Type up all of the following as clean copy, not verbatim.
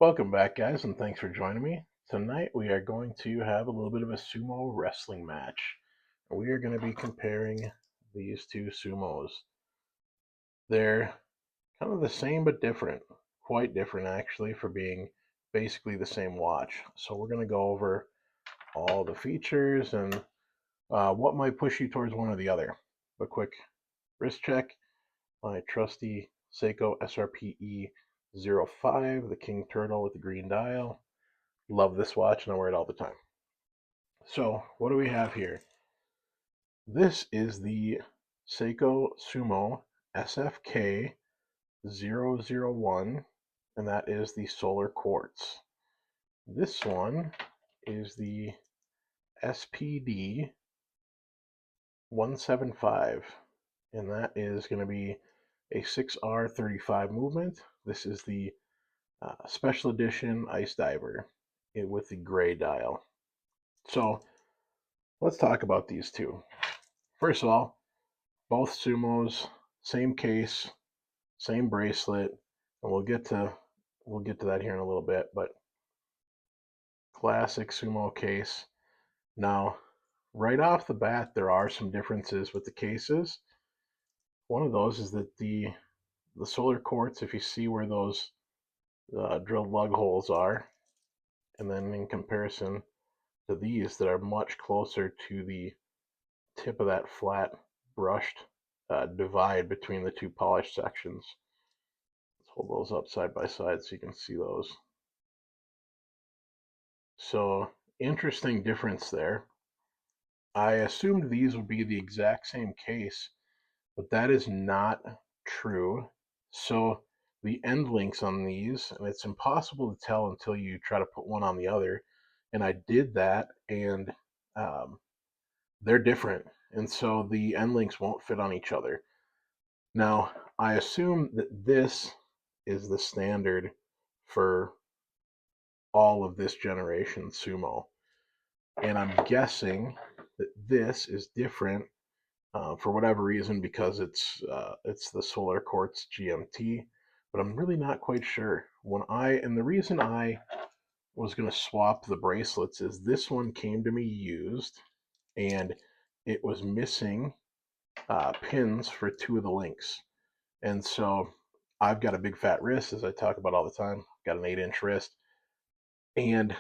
Welcome back, guys, and thanks for joining me. Tonight we are going to have a little bit of a sumo wrestling match. We are going to be comparing these two sumos. They're kind of the same but different, quite different actually, for being basically the same watch. So we're going to go over all the features and what might push you towards one or the other. A quick wrist check. My trusty Seiko SRPE 05, the King Turtle with the green dial. Love this watch and I wear it all the time. So what do we have here? This is the Seiko Sumo SFK 001, and that is the solar quartz. This one is the SPD 175, and that is going to be a 6R35 movement. This is the special edition ice diver with the gray dial. So let's talk about these two. First of all, both Sumos, same case, same bracelet, and we'll get to that here in a little bit, but classic Sumo case. Now, right off the bat, there are some differences with the cases. One of those is that the solar quartz, if you see where those drilled lug holes are, and then in comparison to these that are much closer to the tip of that flat brushed divide between the two polished sections. Let's hold those up side by side so you can see those. So interesting difference there. I assumed these would be the exact same case, but that is not true. So the end links on these, and it's impossible to tell until you try to put one on the other. And I did that, and they're different. And so the end links won't fit on each other. Now, I assume that this is the standard for all of this generation Sumo. And I'm guessing that this is different for whatever reason because it's the Solar Quartz GMT, but I'm really not quite sure. And the reason I was going to swap the bracelets is this one came to me used, and it was missing pins for two of the links. And so I've got a big fat wrist, as I talk about all the time. I've got an 8-inch wrist, and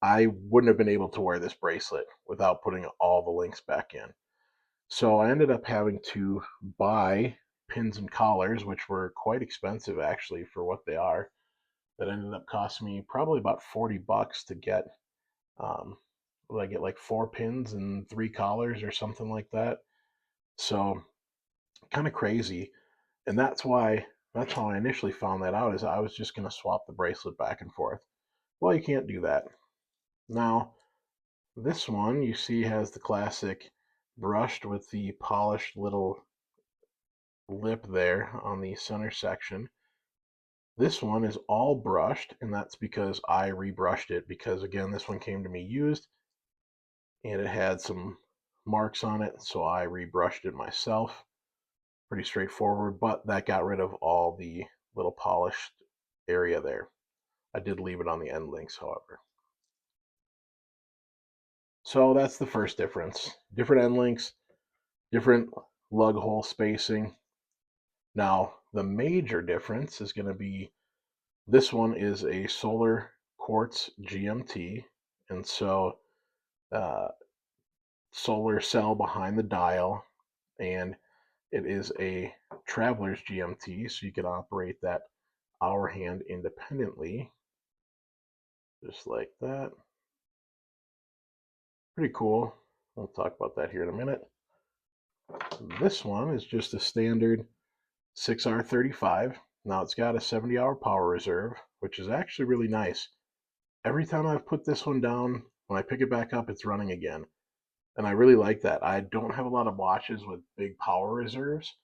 I wouldn't have been able to wear this bracelet without putting all the links back in. So I ended up having to buy pins and collars, which were quite expensive actually for what they are. That ended up costing me probably about $40 to get. What did I get, like 4 pins and 3 collars or something like that? So kind of crazy. And that's how I initially found that out, is I was just going to swap the bracelet back and forth. Well, you can't do that. Now, this one you see has the classic brushed with the polished little lip there on the center section. This one is all brushed, and that's because I rebrushed it, because again, this one came to me used and it had some marks on it, so I rebrushed it myself. Pretty straightforward, but that got rid of all the little polished area there. I did leave it on the end links, however. So that's the first difference. Different end links, different lug hole spacing. Now, the major difference is going to be this one is a solar quartz GMT, and so solar cell behind the dial, and it is a traveler's GMT, so you can operate that hour hand independently, just like that. Pretty cool. We'll talk about that here in a minute. This one is just a standard 6R35. Now it's got a 70-hour power reserve, which is actually really nice. Every time I've put this one down, when I pick it back up, it's running again. And I really like that. I don't have a lot of watches with big power reserves.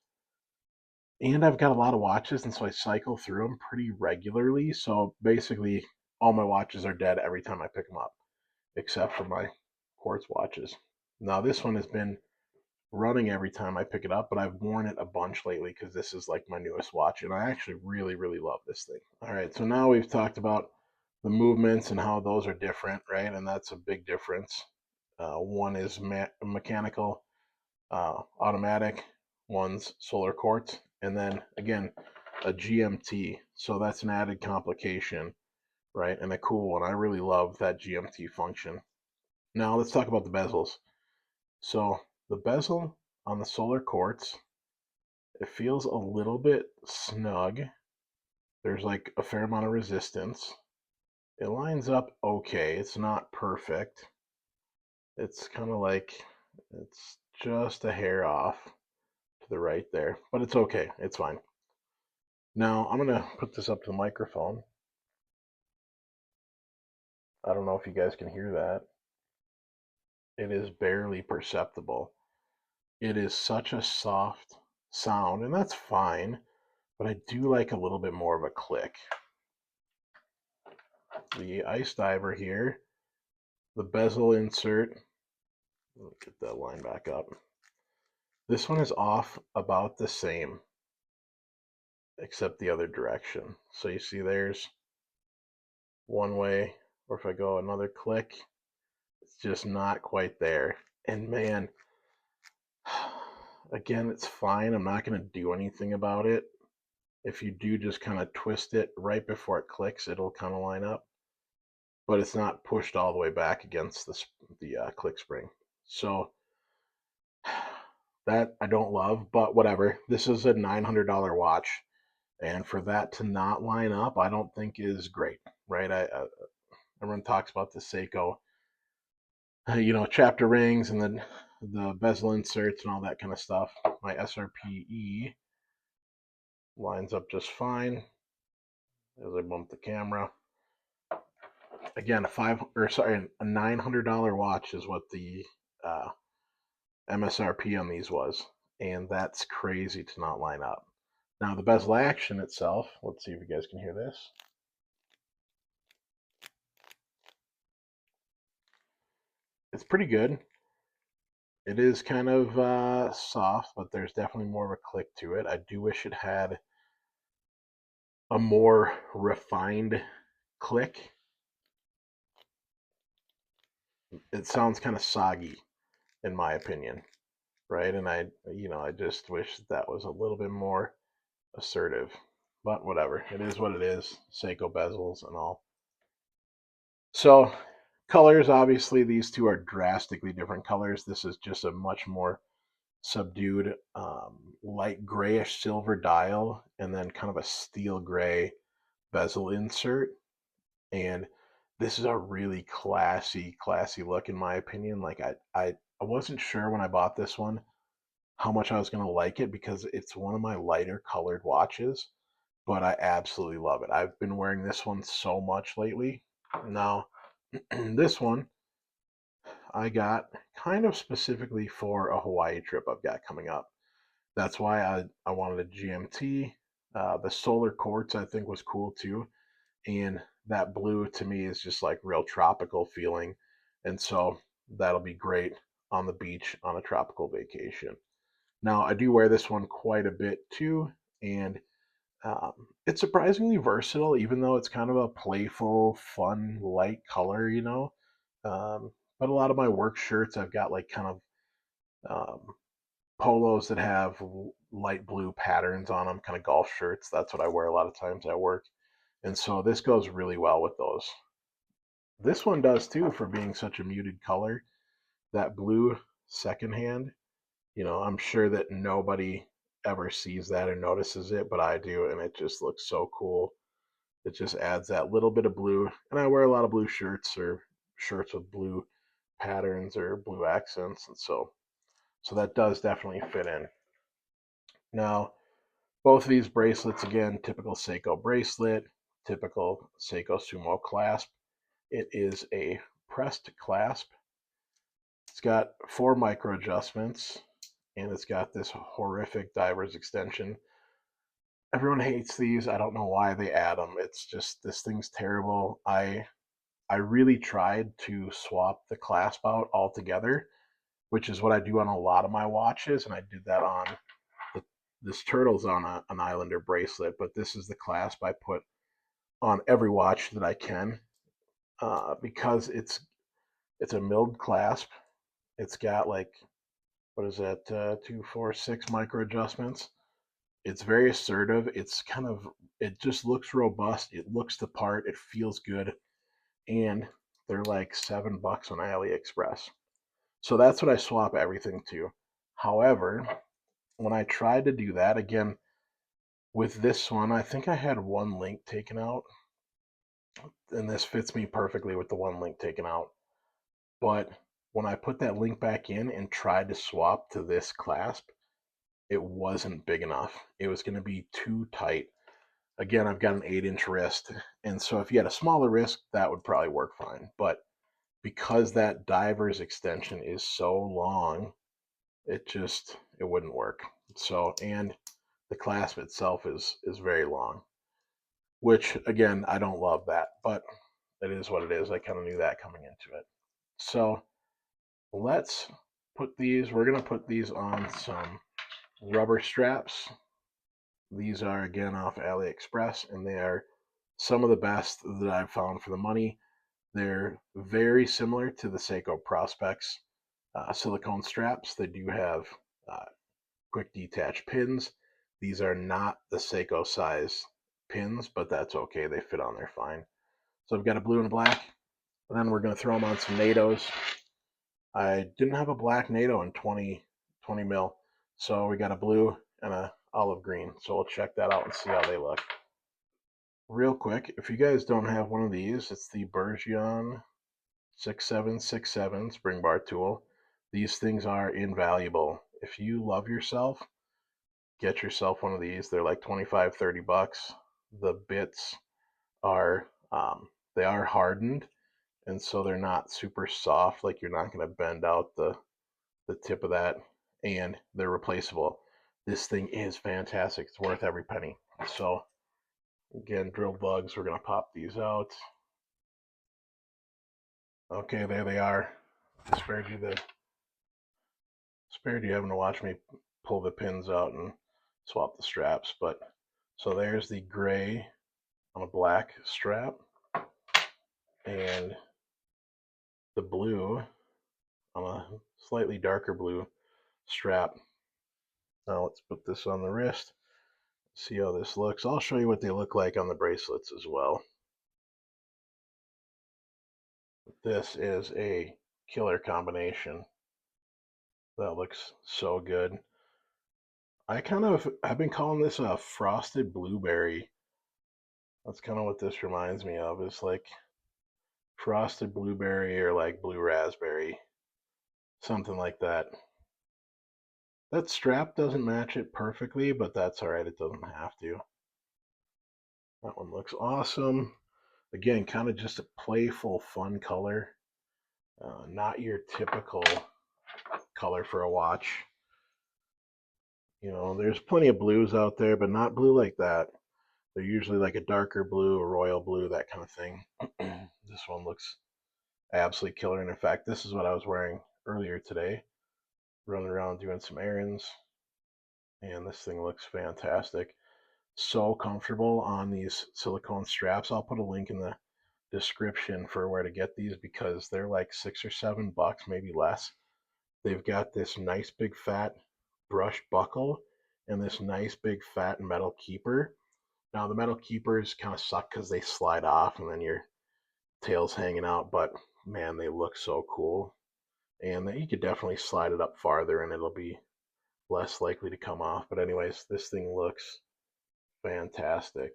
And I've got a lot of watches, and so I cycle through them pretty regularly. So basically, all my watches are dead every time I pick them up, except for my quartz watches. Now, this one has been running every time I pick it up, but I've worn it a bunch lately because this is like my newest watch, and I actually really, really love this thing. All right, so now we've talked about the movements and how those are different, right? And that's a big difference. One is mechanical, automatic, one's solar quartz, and then again, a GMT. So that's an added complication, right? And a cool one. I really love that GMT function. Now let's talk about the bezels. So the bezel on the solar quartz, it feels a little bit snug. There's like a fair amount of resistance. It lines up okay. It's not perfect. It's kind of like it's just a hair off to the right there, but it's okay. It's fine. Now I'm gonna put this up to the microphone. I don't know if you guys can hear that. It is barely perceptible. It is such a soft sound, and that's fine, but I do like a little bit more of a click. The ice diver here, the bezel insert, let me get that line back up. This one is off about the same, except the other direction. So you see there's one way, or if I go another click, it's just not quite there. And man, again, it's fine. I'm not going to do anything about it. If you do just kind of twist it right before it clicks, it'll kind of line up. But it's not pushed all the way back against the click spring. So that I don't love, but whatever. This is a $900 watch, and for that to not line up, I don't think is great, right? Everyone talks about the Seiko, chapter rings and then the bezel inserts and all that kind of stuff. My SRPE lines up just fine as I bump the camera. Again, a $900 watch is what the MSRP on these was, and that's crazy to not line up. Now the bezel action itself, let's see if you guys can hear this. It's pretty good. It is kind of soft, but there's definitely more of a click to it. I do wish it had a more refined click. It sounds kind of soggy, in my opinion, right? And I just wish that was a little bit more assertive. But whatever, it is what it is. Seiko bezels and all. So colors, obviously, these two are drastically different colors. This is just a much more subdued light grayish silver dial, and then kind of a steel gray bezel insert. And this is a really classy look, in my opinion. Like I wasn't sure when I bought this one how much I was going to like it, because it's one of my lighter colored watches, but I absolutely love it. I've been wearing this one so much lately. Now this one I got kind of specifically for a Hawaii trip I've got coming up. That's why I wanted a GMT. The solar quartz I think was cool too, and that blue to me is just like real tropical feeling, and so that'll be great on the beach on a tropical vacation. Now I do wear this one quite a bit too, and it's surprisingly versatile, even though it's kind of a playful, fun, light color, but a lot of my work shirts, I've got like kind of um, polos that have light blue patterns on them, kind of golf shirts. That's what I wear a lot of times at work. And so this goes really well with those. This one does too, for being such a muted color. That blue secondhand, I'm sure that nobody ever sees that or notices it, but I do, and it just looks so cool. It just adds that little bit of blue. And I wear a lot of blue shirts, or shirts with blue patterns or blue accents, and so that does definitely fit in. Now, both of these bracelets, again, typical Seiko bracelet, typical Seiko Sumo clasp. It is a pressed clasp. It's got 4 micro adjustments, and it's got this horrific diver's extension. Everyone hates these. I don't know why they add them. It's just, this thing's terrible. I really tried to swap the clasp out altogether, which is what I do on a lot of my watches, and I did that on this turtle's on an Islander bracelet, but this is the clasp I put on every watch that I can, because it's a milled clasp. It's got like, what is that, 2, 4, 6 micro adjustments. It's very assertive. It just looks robust. It looks the part. It feels good. And they're like $7 on AliExpress. So that's what I swap everything to. However, when I tried to do that again with this one, I think I had one link taken out, and this fits me perfectly with the one link taken out. But when I put that link back in and tried to swap to this clasp, it wasn't big enough. It was going to be too tight. Again, I've got an 8-inch wrist, and so if you had a smaller wrist, that would probably work fine. But because that diver's extension is so long, it wouldn't work. So, and the clasp itself is very long, which again, I don't love that, but it is what it is. I kind of knew that coming into it. So let's we're going to put these on some rubber straps. These are again off AliExpress, and they are some of the best that I've found for the money. They're very similar to the Seiko Prospex silicone straps. They do have uh, quick detach pins. These are not the Seiko size pins, but that's okay. They fit on there fine. So I've got a blue and a black, and then we're going to throw them on some NATOs. I didn't have a black NATO in 20 mil, so we got a blue and a olive green. So we'll check that out and see how they look. Real quick, if you guys don't have one of these, it's the Bergeon 6767 spring bar tool. These things are invaluable. If you love yourself, get yourself one of these. They're like 25, $30. The bits are they are hardened, and so they're not super soft. Like you're not going to bend out the tip of that, and they're replaceable. This thing is fantastic. It's worth every penny. So again, drill bugs. We're going to pop these out. Okay, there they are. Spared you having to watch me pull the pins out and swap the straps. But so there's the gray on a black strap, and the blue on a slightly darker blue strap. Now let's put this on the wrist. See how this looks. I'll show you what they look like on the bracelets as well. This is a killer combination. That looks so good. I've been calling this a frosted blueberry. That's kind of what this reminds me of. It's like frosted blueberry or like blue raspberry, something like that. That strap doesn't match it perfectly, but that's all right. It doesn't have to. That one looks awesome. Again, kind of just a playful, fun color. Not your typical color for a watch. You know, there's plenty of blues out there, but not blue like that. They're usually like a darker blue, a royal blue, that kind of thing. This one looks absolutely killer. And in fact, this is what I was wearing earlier today, running around doing some errands. And this thing looks fantastic. So comfortable on these silicone straps. I'll put a link in the description for where to get these because they're like $6 or $7, maybe less. They've got this nice big fat brush buckle and this nice big fat metal keeper. Now the metal keepers kind of suck because they slide off and then your tail's hanging out, but man, they look so cool. And you could definitely slide it up farther and it'll be less likely to come off. But anyways, this thing looks fantastic.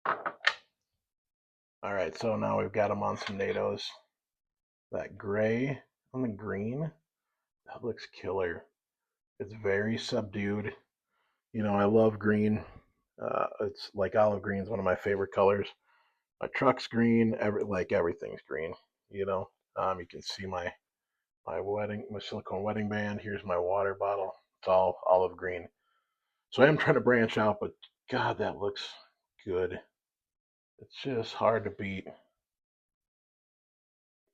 All right, so now we've got them on some NATOs. That gray on the green, that looks killer. It's very subdued. You know, I love green. It's like olive green is one of my favorite colors. My truck's green. Everything's green. You know, you can see my silicone wedding band. Here's my water bottle. It's all olive green. So I am trying to branch out, but God, that looks good. It's just hard to beat.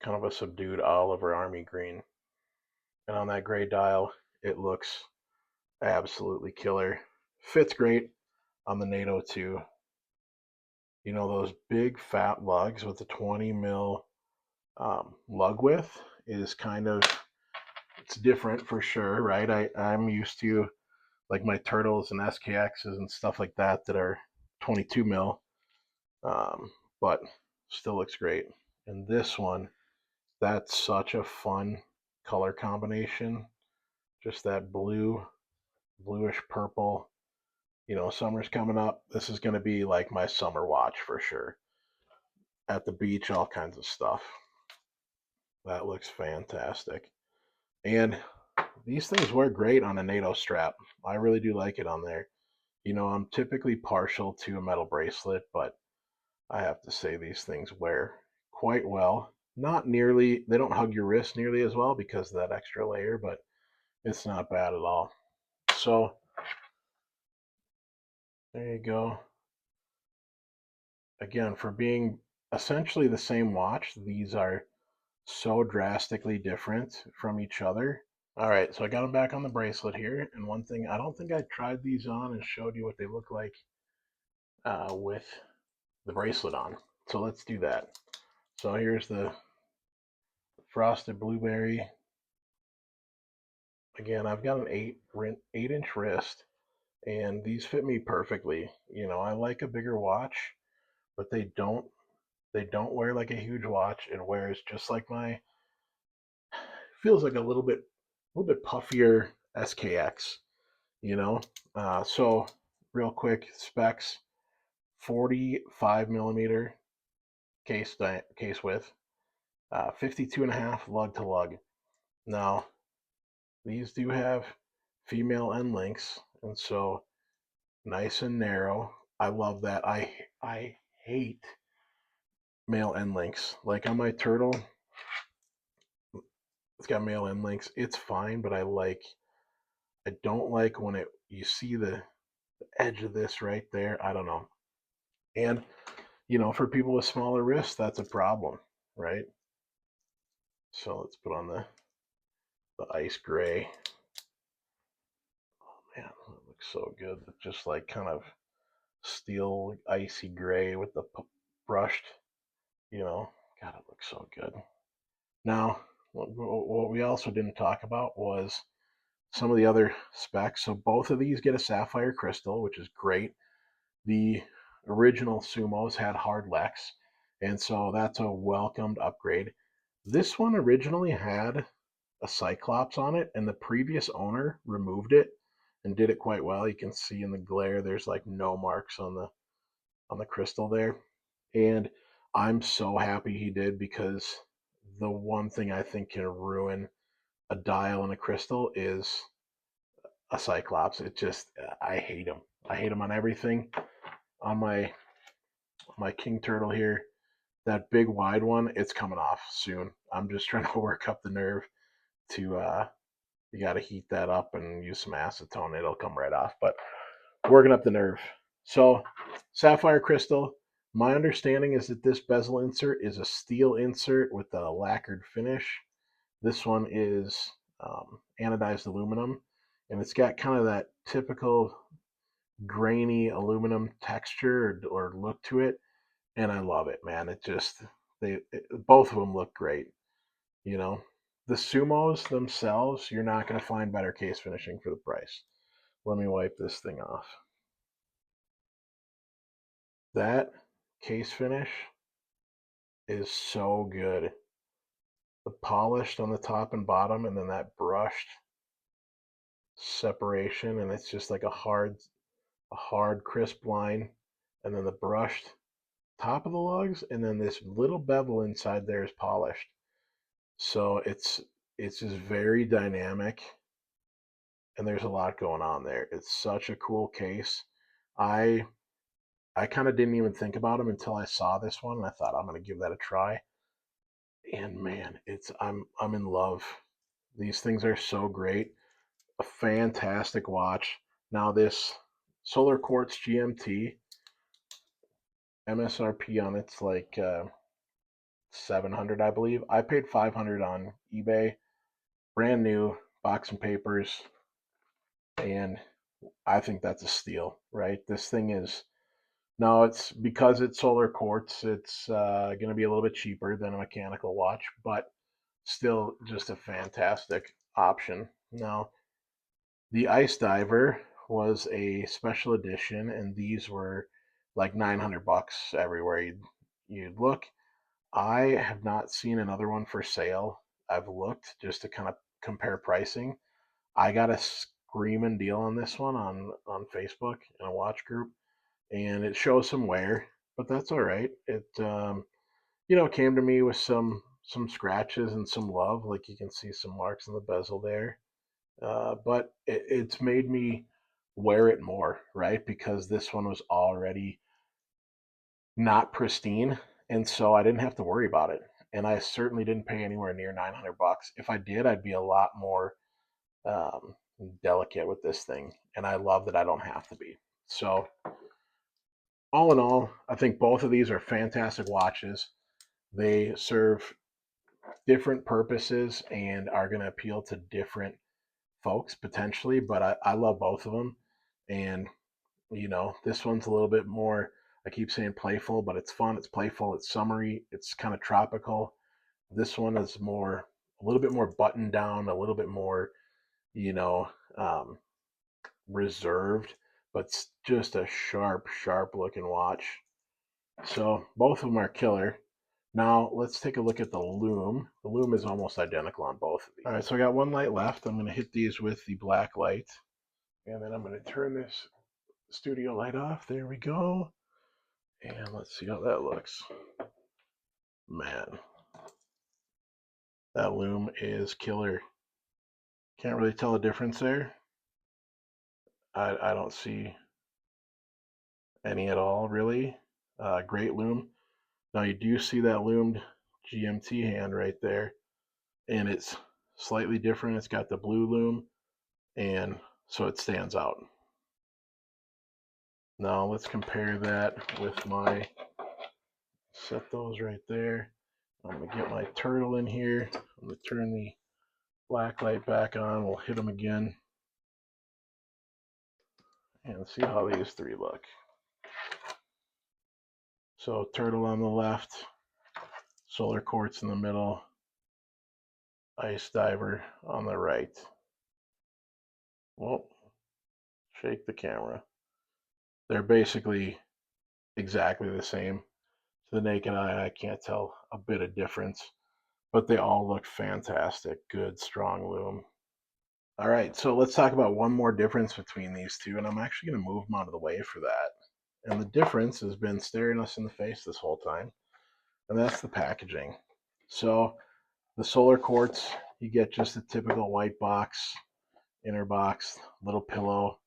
Kind of a subdued olive or army green. And on that gray dial, it looks absolutely killer. Fits great on the NATO too. You know, those big fat lugs with the 20 mil lug width is kind of, it's different for sure, right? I'm used to like my turtles and SKXs and stuff like that that are 22 mil, but still looks great. And this one, that's such a fun color combination. Just that blue, bluish purple. You know, summer's coming up. This is going to be like my summer watch for sure. At the beach, all kinds of stuff. That looks fantastic. And these things wear great on a NATO strap. I really do like it on there. You know, I'm typically partial to a metal bracelet, but I have to say these things wear quite well. Not nearly, they don't hug your wrist nearly as well because of that extra layer, but it's not bad at all. So there you go. Again, for being essentially the same watch, these are so drastically different from each other. All right, so I got them back on the bracelet here. And one thing, I don't think I tried these on and showed you what they look like with the bracelet on. So let's do that. So here's the frosted blueberry. Again, I've got an 8-inch wrist, and these fit me perfectly. You know, I like a bigger watch, but they don't wear like a huge watch. It wears just like my, feels like a little bit puffier SKX, you know. So real quick specs: 45 millimeter case width, 52 and a half lug to lug. Now these do have female end links, and so nice and narrow. I love that. I hate male end links. Like on my turtle, it's got male end links. It's fine, but I don't like when it you see the edge of this right there. I don't know. And you know, for people with smaller wrists, that's a problem, right? So let's put on the ice gray. Oh man, that looks so good. Just like kind of steel icy gray with the brushed, you know. God, it looks so good. Now, what we also didn't talk about was some of the other specs. So both of these get a sapphire crystal, which is great. The original Sumos had hard Lex, and so that's a welcomed upgrade. This one originally had a Cyclops on it, and the previous owner removed it and did it quite well. You can see in the glare, there's like no marks on the crystal there, and I'm so happy he did because the one thing I think can ruin a dial and a crystal is a Cyclops. It just I hate them. I hate them on everything. On my King Turtle here, that big wide one, it's coming off soon. I'm just trying to work up the nerve to you got to heat that up and use some acetone. It'll come right off, but working up the nerve. So sapphire crystal. My understanding is that this bezel insert is a steel insert with a lacquered finish. This one is anodized aluminum, and it's got kind of that typical grainy aluminum texture or look to it, and I love it, man. It just both of them look great. You know, the Sumos themselves, you're not going to find better case finishing for the price. Let me wipe this thing off. That case finish is so good. The polished on the top and bottom, and then that brushed separation, and it's just like a hard, crisp line, and then the brushed top of the lugs, and then this little bevel inside there is polished. So it's just very dynamic, and there's a lot going on there. It's such a cool case. I I kind of didn't even think about them until I saw this one, and I thought I'm gonna give that a try. And man, I'm in love. These things are so great. A fantastic watch. Now this Solar Quartz GMT MSRP on it's like 700, I believe. I paid 500 on eBay, brand new, box and papers, and I think that's a steal, right? This thing is Now it's because it's solar quartz, it's going to be a little bit cheaper than a mechanical watch, but still just a fantastic option. Now, the Ice Diver was a special edition, and these were like 900 bucks everywhere you'd look. I have not seen another one for sale. I've looked just to kind of compare pricing. I got a screaming deal on this one on Facebook in a watch group, and it shows some wear, but that's all right. It came to me with some scratches and some love, like you can see some marks in the bezel there. But it's made me wear it more, right? Because this one was already not pristine, and so I didn't have to worry about it. And I certainly didn't pay anywhere near 900 bucks. If I did, I'd be a lot more um, delicate with this thing, and I love that I don't have to be. So all in all, I think both of these are fantastic watches. They serve different purposes and are going to appeal to different folks potentially, but I love both of them. And, this one's a little bit more, I keep saying playful, but it's fun, it's playful, it's summery, it's kind of tropical. This one is a little bit more buttoned down, a little bit more, you know, um, reserved, but it's just a sharp looking watch. So both of them are killer. Now let's take a look at the loom. The loom is almost identical on both of these. All right, so I got one light left. I'm going to hit these with the black light, and then I'm going to turn this studio light off. There we go. And let's see how that looks. Man, that loom is killer. Can't really tell a difference there. I don't see any at all, really. Great loom. Now you do see that loomed GMT hand right there, and it's slightly different. It's got the blue loom, and so it stands out. Now let's compare that with set those right there. I'm gonna get my turtle in here. I'm gonna turn the black light back on. We'll hit them again and see how these three look. So turtle on the left, solar quartz in the middle, ice diver on the right. Well, shake the camera. They're basically exactly the same. To the naked eye, I can't tell a bit of difference, but they all look fantastic. Good, strong loom. All right, so let's talk about one more difference between these two, and I'm actually going to move them out of the way for that. And the difference has been staring us in the face this whole time, and that's the packaging. So the solar quartz, you get just a typical white box, inner box, little pillow.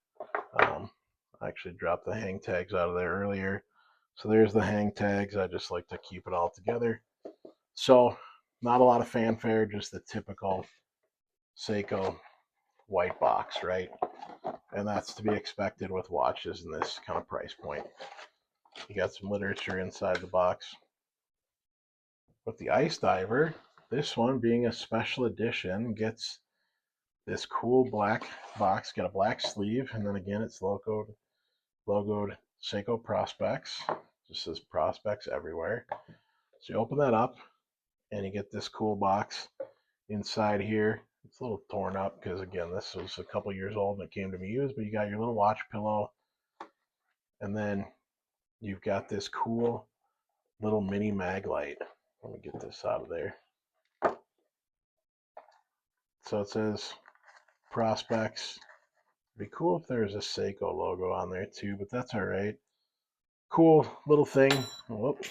I actually dropped the hang tags out of there earlier. So there's the hang tags. I just like to keep it all together. So not a lot of fanfare, just the typical Seiko white box, right? And that's to be expected with watches in this kind of price point. You got some literature inside the box. But the Ice Diver, this one being a special edition, gets this cool black box, got a black sleeve, and then again it's logoed Seiko Prospex. Just says Prospex everywhere. So you open that up and you get this cool box inside here. It's a little torn up because again this was a couple years old and it came to me used, but you got your little watch pillow, and then you've got this cool little mini mag light. Let me get this out of there. So it says Prospex. It'd be cool if there was a Seiko logo on there too, but that's all right. Cool little thing. Whoop.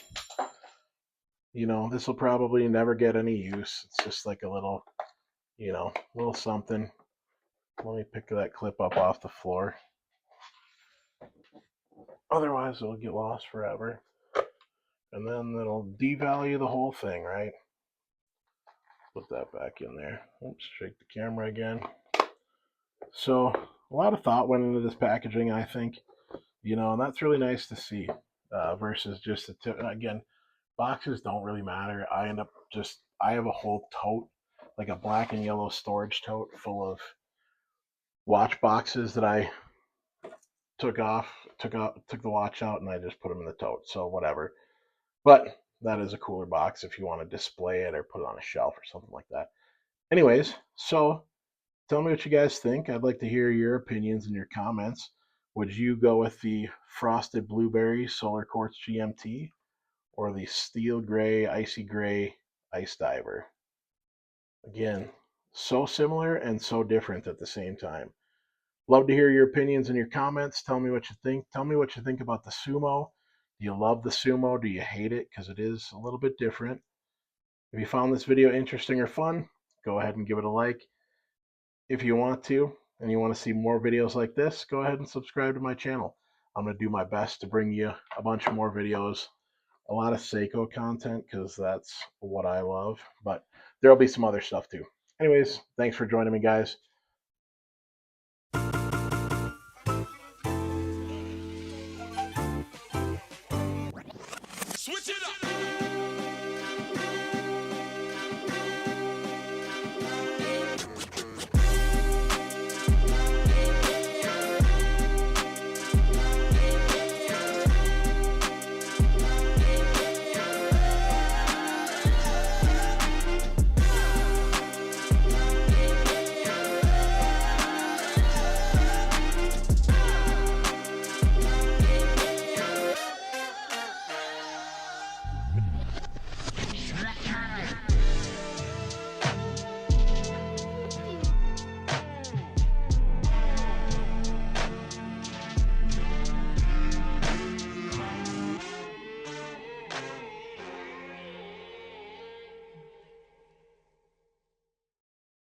This will probably never get any use. It's just like a little, little something. Let me pick that clip up off the floor. Otherwise, it'll get lost forever. And then it'll devalue the whole thing, right? Put that back in there. Oops, shake the camera again. So a lot of thought went into this packaging, I think, and that's really nice to see versus just a tip. Again, boxes don't really matter. I have a whole tote, like a black and yellow storage tote full of watch boxes that I took the watch out, and I just put them in the tote. So whatever. But that is a cooler box if you want to display it or put it on a shelf or something like that. Anyways, so tell me what you guys think. I'd like to hear your opinions and your comments. Would you go with the frosted blueberry solar quartz GMT or the steel gray, icy gray ice diver? Again, so similar and so different at the same time. Love to hear your opinions and your comments. Tell me what you think. Tell me what you think about the Sumo. Do you love the Sumo? Do you hate it? Because it is a little bit different. If you found this video interesting or fun, go ahead and give it a like. If you want to, and you want to see more videos like this, go ahead and subscribe to my channel. I'm going to do my best to bring you a bunch more videos, a lot of Seiko content, because that's what I love, but there'll be some other stuff too. Anyways, thanks for joining me, guys.